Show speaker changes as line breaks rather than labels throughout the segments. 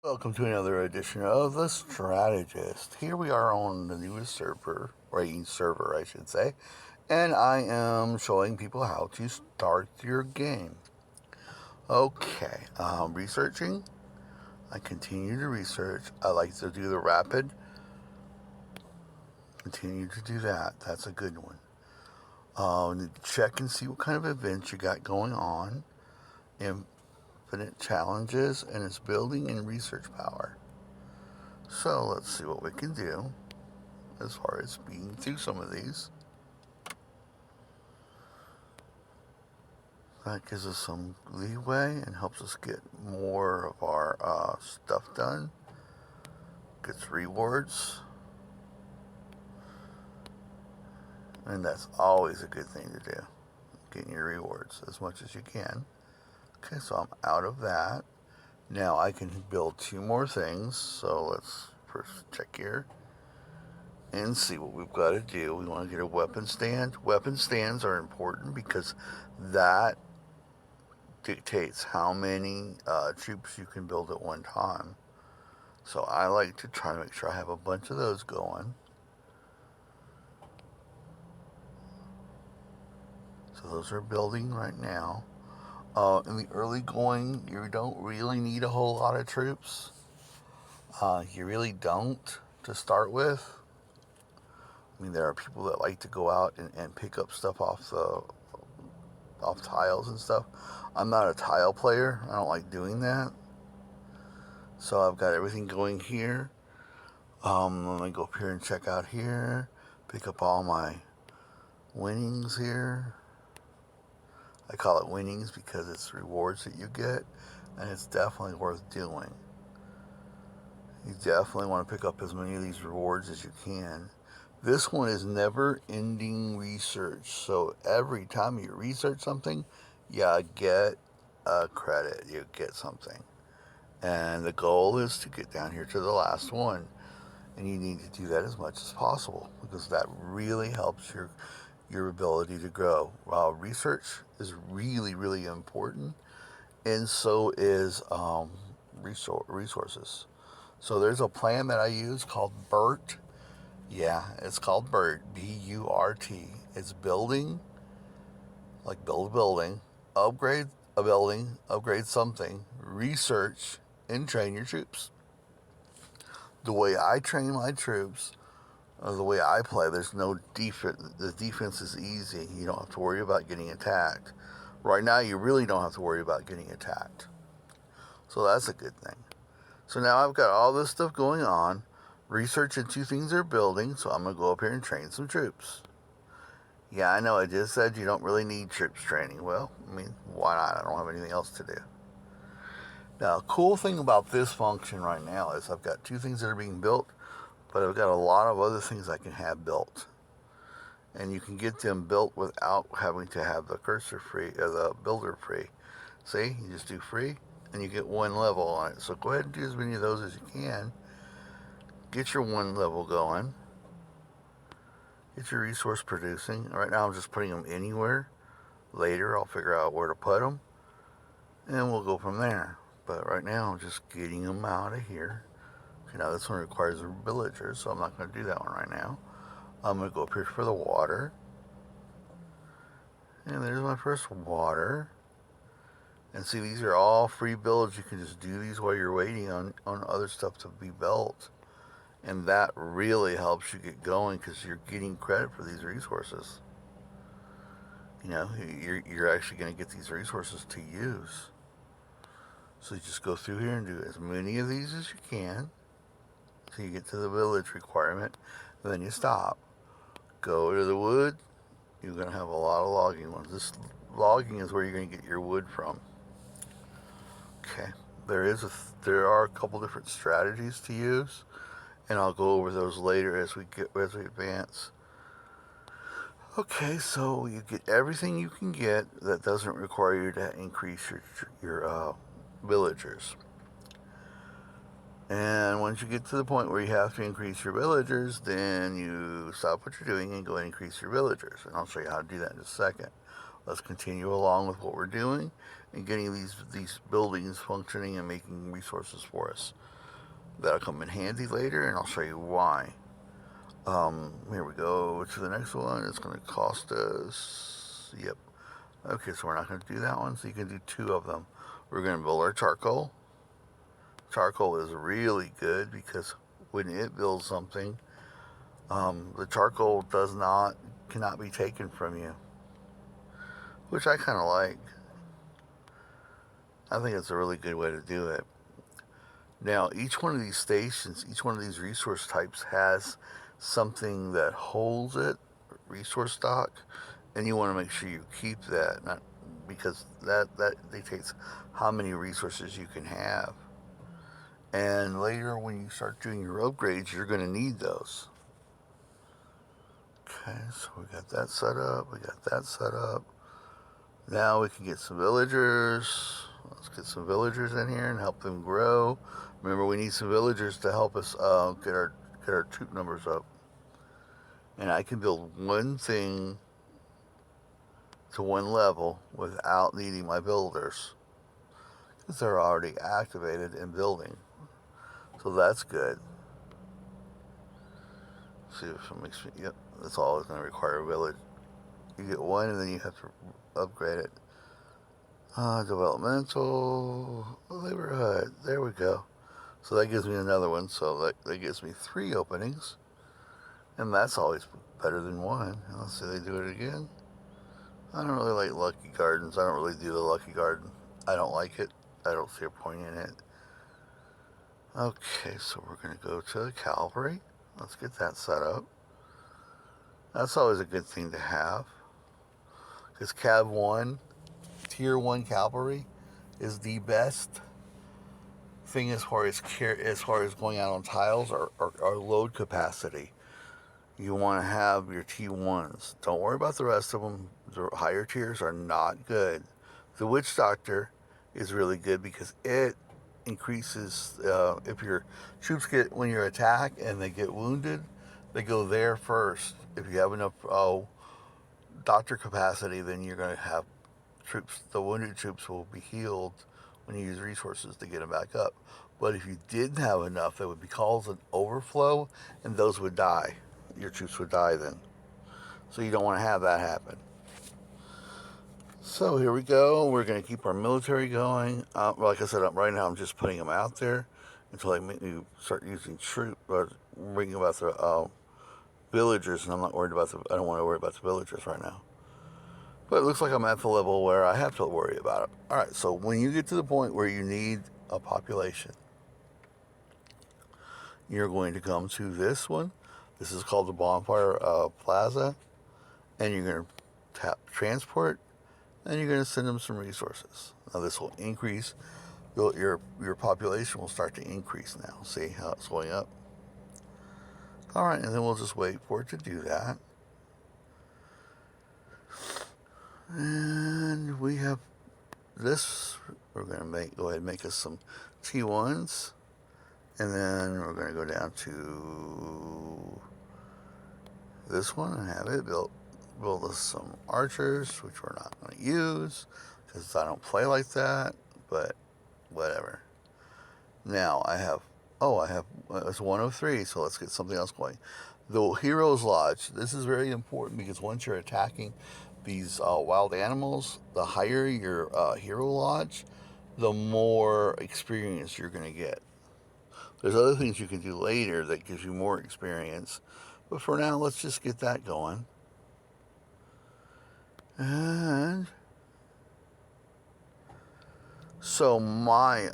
Welcome to another edition of The Strategist. Here we are on the newest server, I should say, and I am showing people how to start your game. Okay, researching. I continue to research. I like to do the rapid. Continue to do that. That's a good one. Need to check and see what kind of events you got going on. Infinite challenges, and it's building and research power. So let's see what we can do as far as speeding through some of these. That gives us some leeway and helps us get more of our stuff done. Gets rewards. And that's always a good thing to do. Getting your rewards as much as you can. Okay, so I'm out of that. Now I can build two more things. So let's first check here and see what we've got to do. We want to get a weapon stand. Weapon stands are important because that dictates how many troops you can build at one time. So I like to try to make sure I have a bunch of those going. So those are building right now. In the early going, you don't really need a whole lot of troops. You really don't to start with. I mean, there are people that like to go out and pick up stuff off tiles and stuff. I'm not a tile player. I don't like doing that. So I've got everything going here. Let me go up here and check out here. Pick up all my winnings here. I call it winnings because it's rewards that you get, and it's definitely worth doing. You definitely want to pick up as many of these rewards as you can. This one is never ending research, so every time you research something, you get a credit, you get something. And the goal is to get down here to the last one. And you need to do that as much as possible because that really helps your ability to grow. Research is really, really important, and so is resources. So there's a plan that I use called BERT. Yeah, it's called BERT, BURT. It's building, like build a building, upgrade a building, upgrade something, research, and train your troops. The way I train my troops, the way I play, there's no defense. The defense is easy. You don't have to worry about getting attacked. Right now, you really don't have to worry about getting attacked. So that's a good thing. So now I've got all this stuff going on. Research and two things are building, so I'm going to go up here and train some troops. Yeah, I know I just said you don't really need troops training. Well, I mean, why not? I don't have anything else to do. Now, a cool thing about this function right now is I've got two things that are being built, but I've got a lot of other things I can have built. And you can get them built without having to have the cursor free or the builder free. See, you just do free and you get one level on it. So go ahead and do as many of those as you can. Get your one level going. Get your resource producing. Right now I'm just putting them anywhere. Later I'll figure out where to put them and we'll go from there. But right now I'm just getting them out of here. Okay, now this one requires villagers, so I'm not going to do that one right now. I'm going to go up here for the water. And there's my first water. And see, these are all free builds. You can just do these while you're waiting on other stuff to be built. And that really helps you get going because you're getting credit for these resources. You know, you're actually going to get these resources to use. So you just go through here and do as many of these as you can. So you get to the village requirement. And then you stop. Go to the wood. You're going to have a lot of logging ones. This logging is where you're going to get your wood from. Okay, there are a couple different strategies to use, and I'll go over those later as we advance. Okay, so you get everything you can get that doesn't require you to increase your villagers. And once you get to the point where you have to increase your villagers, then you stop what you're doing and go and increase your villagers. And I'll show you how to do that in just a second. Let's continue along with what we're doing and getting these buildings functioning and making resources for us. That'll come in handy later, and I'll show you why. Here we go to the next one. It's going to cost us. Yep. Okay, so we're not going to do that one. So you can do two of them. We're going to build our charcoal. Charcoal is really good because when it builds something, the charcoal cannot be taken from you, which I kind of like. I think it's a really good way to do it. Now, each one of these stations, each one of these resource types has something that holds it, resource stock, and you want to make sure you keep that, not because that dictates how many resources you can have. And later, when you start doing your upgrades, you're going to need those. Okay, so we got that set up. We got that set up. Now we can get some villagers. Let's get some villagers in here and help them grow. Remember, we need some villagers to help us get our troop numbers up. And I can build one thing to one level without needing my builders, because they're already activated and building. So that's good. See if it makes me. Yep, that's all it's going to require a village. You get one, and then you have to upgrade it. Developmental neighborhood. There we go. So that gives me another one. So that gives me 3 openings, and that's always better than one. Let's see, they do it again. I don't really like Lucky Gardens. I don't really do the Lucky Garden. I don't like it. I don't see a point in it. Okay, so we're going to go to the cavalry. Let's get that set up. That's always a good thing to have, because Cav 1, Tier 1 cavalry is the best thing as far as going out on tiles or load capacity. You want to have your T1s. Don't worry about the rest of them. The higher tiers are not good. The Witch Doctor is really good because it increases, if your troops when you attack and they get wounded, they go there first. If you have enough doctor capacity, then you're going to have troops, the wounded troops will be healed when you use resources to get them back up. But if you didn't have enough, that would cause an overflow, and those would die. Your troops would die then. So you don't want to have that happen. So here we go. We're going to keep our military going. Like I said, right now I'm just putting them out there until I start using troops or bringing about the villagers, and I'm not worried about I don't want to worry about the villagers right now. But it looks like I'm at the level where I have to worry about it. All right, so when you get to the point where you need a population, you're going to come to this one. This is called the Bonfire Plaza, and you're going to tap transport, and you're going to send them some resources. Now this will increase, your population will start to increase now. See how it's going up? All right, and then we'll just wait for it to do that. And we have this. We're going to go ahead and make us some T1s. And then we're going to go down to this one and have it build us some archers, which we're not going to use because I don't play like that, but whatever. Now it's 103, so let's get something else going. The Hero's Lodge. This is very important because once you're attacking these wild animals, the higher your Hero Lodge, the more experience you're going to get. There's other things you can do later that gives you more experience, but for now, let's just get that going. And so my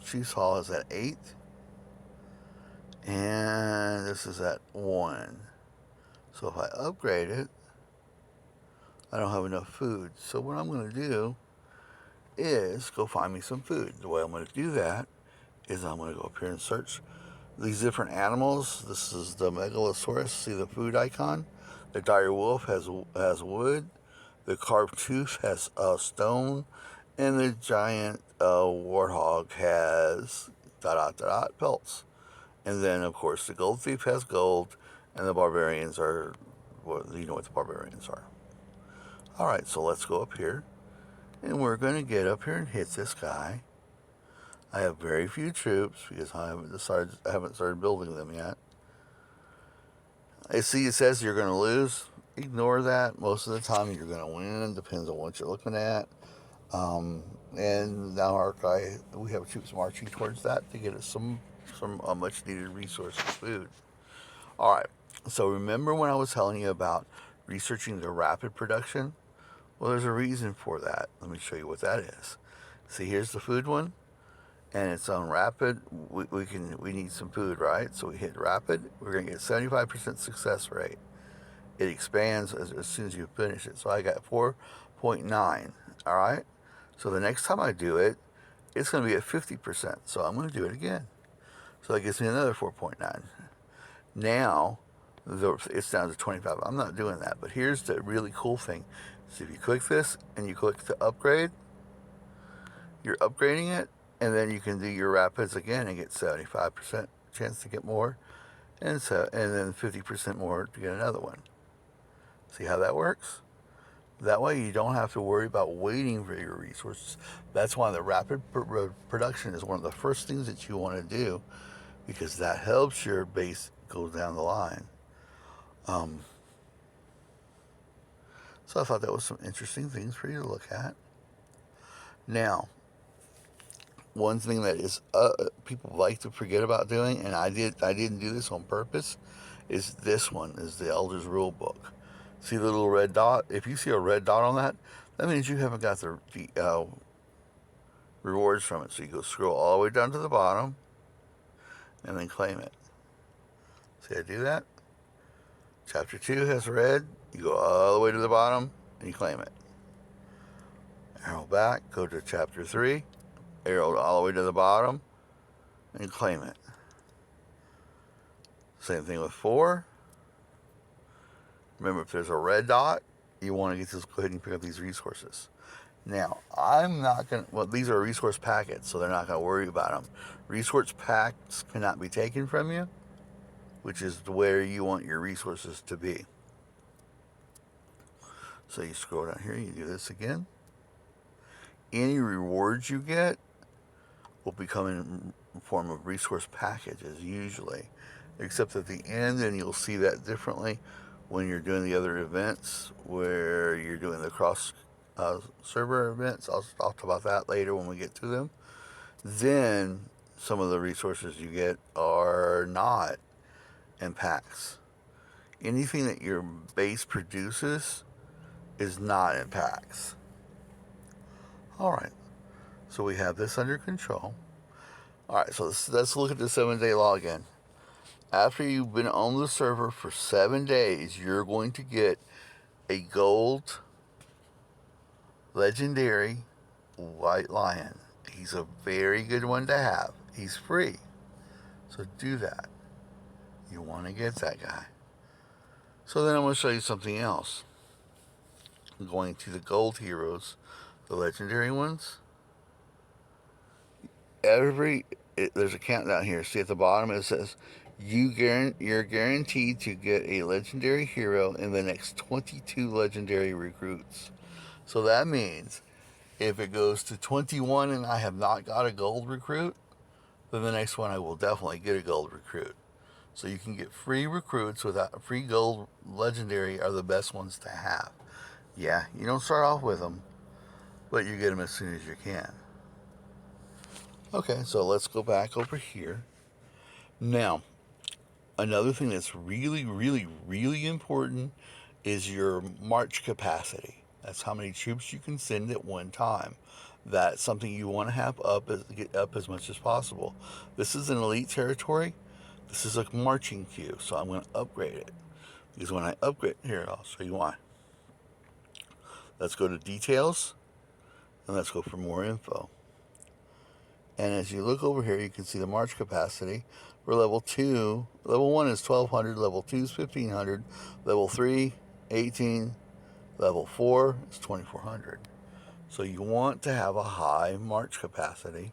Chief's Hall is at 8, and this is at 1. So if I upgrade it, I don't have enough food. So what I'm going to do is go find me some food. The way I'm going to do that is I'm going to go up here and search these different animals. This is the Megalosaurus. See the food icon? The dire wolf has wood. The carved tooth has stone. And the giant warthog has ... pelts. And then, of course, the gold thief has gold. And the barbarians are... Well, you know what the barbarians are. All right, so let's go up here. And we're going to get up here and hit this guy. I have very few troops because I haven't started building them yet. I see it says you're going to lose. Ignore that. Most of the time you're going to win. Depends on what you're looking at. And now our guy, we have troops marching towards that to get us some much needed resources, food. All right. So remember when I was telling you about researching the rapid production? Well, there's a reason for that. Let me show you what that is. See, here's the food one, and it's on rapid. We need some food, right? So we hit rapid. We're gonna get 75% success rate. It expands as soon as you finish it. So I got 4.9. All right. So the next time I do it, it's gonna be at 50%. So I'm gonna do it again. So that gives me another 4.9. Now it's down to 25. I'm not doing that, but here's the really cool thing. So if you click this and you click to upgrade, you're upgrading it, and then you can do your rapids again and get 75% chance to get more, and then 50% more to get another one. See how that works? That way you don't have to worry about waiting for your resources. That's why the rapid production is one of the first things that you want to do, because that helps your base go down the line. So I thought that was some interesting things for you to look at. Now, one thing that is people like to forget about doing, and I didn't do this on purpose, is this one, is the Elder's Rule Book. See the little red dot? If you see a red dot on that, that means you haven't got the rewards from it. So you go scroll all the way down to the bottom, and then claim it. See, I do that. Chapter 2 has red. You go all the way to the bottom, and you claim it. Arrow back, go to chapter 3, arrow all the way to the bottom, and claim it. Same thing with 4. Remember, if there's a red dot, you want to go ahead and pick up these resources. Now, I'm not going to, well, these are resource packets, so they're not going to worry about them. Resource packs cannot be taken from you, which is where you want your resources to be. So you scroll down here, you do this again. Any rewards you get will become in form of resource packages usually, except at the end, and you'll see that differently when you're doing the other events, where you're doing the cross server events. I'll talk about that later when we get to them. Then some of the resources you get are not in packs. Anything that your base produces is not in packs. All right, so we have this under control. All right, so let's look at the 7-day login. After you've been on the server for 7 days, you're going to get a gold legendary white lion. He's a very good one to have. He's free, so do that. You want to get that guy. So then I'm going to show you something else. I'm going to the gold heroes, the legendary ones. There's a countdown here. See at the bottom it says you're guaranteed to get a legendary hero in the next 22 legendary recruits. So that means if it goes to 21 and I have not got a gold recruit, then the next one I will definitely get a gold recruit. So you can get free recruits without free gold. Legendary are the best ones to have. Yeah, you don't start off with them, but you get them as soon as you can. Okay, so let's go back over here. Now, another thing that's really, really, really important is your march capacity. That's how many troops you can send at one time. That's something you want to have get up as much as possible. This is an elite territory. This is a marching queue, so I'm going to upgrade it. Because when I upgrade, here, I'll show you why. Let's go to details, and let's go for more info. And as you look over here, you can see the march capacity for level 2. Level 1 is 1200, level 2 is 1500, level 3, 18, level 4 is 2400. So you want to have a high march capacity,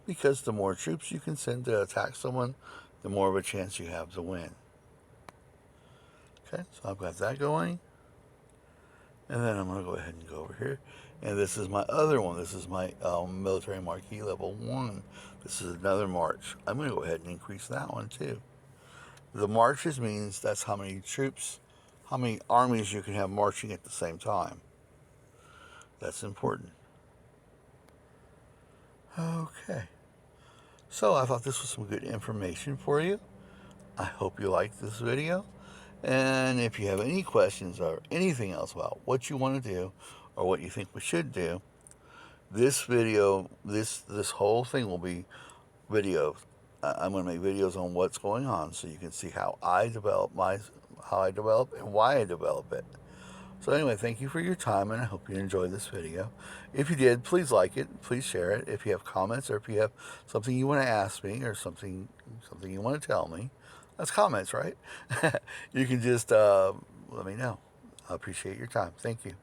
because the more troops you can send to attack someone, the more of a chance you have to win. Okay, so I've got that going. And then I'm going to go ahead and go over here. And this is my other one. This is my military marquee level 1. This is another march. I'm going to go ahead and increase that one too. The marches means that's how many troops, how many armies you can have marching at the same time. That's important. Okay. So I thought this was some good information for you. I hope you liked this video. And if you have any questions or anything else about what you want to do or what you think we should do, this video, this whole thing will be videos. I'm going to make videos on what's going on so you can see how I develop and why I develop it. So anyway, thank you for your time, and I hope you enjoyed this video. If you did, please like it, please share it. If you have comments or if you have something you want to ask me or something you want to tell me, that's comments, right? You can just let me know. I appreciate your time. Thank you.